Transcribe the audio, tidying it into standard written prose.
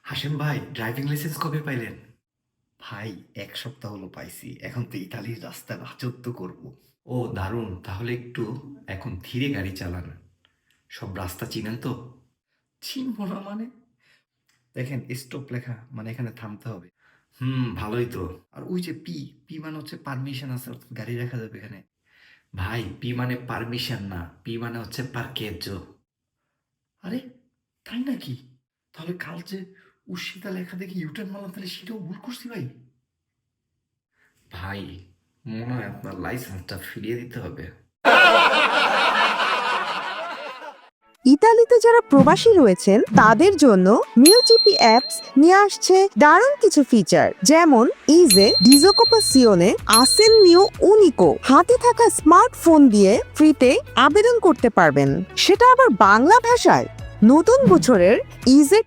হাসেম ভাই, driving licence কবে পাইলেন? ভাই, ১ সপ্তাহ হলো পাইছি। এখন তো ইতালির রাস্তায় রাজত্ব করব। ও দারুণ! তাহলে একটু এখন ধীরে গাড়ি চালান। সব রাস্তা চিনেন তো? চিনব না মানে? দেখেন, স্টপ লেখা মানে এখানে থামতে হবে। ভালোই তো। আর ওই যে পি, পি মানে হচ্ছে পারমিশন আছে, অর্থাৎ গাড়ি রাখা যাবে এখানে। ভাই, পি মানে পারমিশন না, পি মানে হচ্ছে পার্কেজ্জো। আরে, তাই নাকি? তাহলে কাল যে উর্ষিতা লেখা দেখে ইউটার্ন মারলাম, তাহলে সেটাও ভুল করছি ভাই। ভাই, মনে হয় আপনার লাইসেন্সটা ফিরিয়ে দিতে হবে। ইতালিতে যারা প্রবাসী রয়েছেন তাদের জন্য মিউজিপি অ্যাপস নিয়ে আসছে দারুণ কিছু ফিচার, যেমন ইজে ডিজোকোপাসিওনে আসেন নিউ উনিকো। হাতে থাকা স্মার্টফোন দিয়ে ফ্রিতে আবেদন করতে পারবেন, সেটা আবার বাংলা ভাষায়। নতুন বছরের ইজে